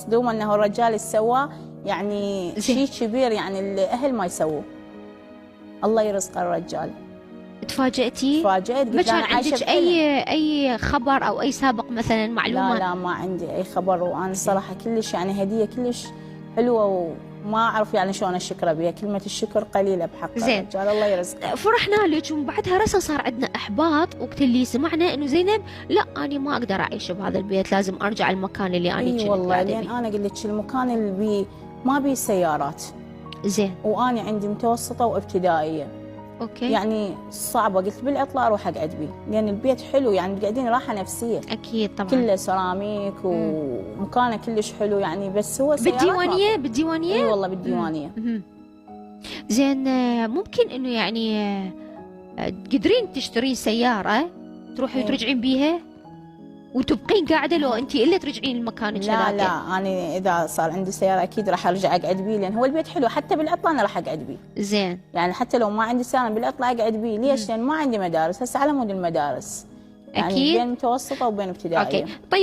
مصدومه انه الرجال اللي سواه يعني شيء كبير، يعني الاهل ما يسووه. الله يرزق الرجال. تفاجأتي؟ تفاجأت، ما قلت له كان انا عايشه عندك بحلم. اي خبر او اي سابق مثلا معلومه؟ لا ما عندي اي خبر، وانا صراحه كلش يعني هديه كلش حلوه، وما اعرف يعني شلون اشكره بها. كلمه الشكر قليله بحق الرجال. الله يرزقه. فرحنا لك، ومن بعدها رسا صار عندنا احباط وقت اللي سمعنا انه زينب لا انا ما اقدر اعيش بهذا البيت، لازم ارجع المكان اللي انا كنت والله قاعده لان بيه. انا قلت لك المكان اللي بي ما بيه سيارات. زين. وانا عندي متوسطه وابتدائيه. اوكي. يعني صعبه، قلت بالعطله اروح اقعد بيه، لان البيت حلو يعني قاعدين راحه نفسيه. اكيد طبعا. كله سيراميك ومكانه كلش حلو يعني، بس هو سيارات بالديوانيه؟ بالديوانيه؟ اي والله بالديوانيه. زين. ممكن انه يعني تقدرين تشترين سياره تروحي وترجعين بيها وتبقين قاعده، لو انت الا ترجعين لمكانك؟ لا انا اذا صار عندي سياره اكيد راح ارجع اقعد بيه، لان هو البيت حلو. حتى بالعطله انا راح اقعد بيه. زين. يعني حتى لو ما عندي سياره بالعطله اقعد بيه. ليش؟ لان ما عندي مدارس هسه على مود المدارس. يعني أكيد. بين متوسطه وبين ابتدائيه. اوكي. طيب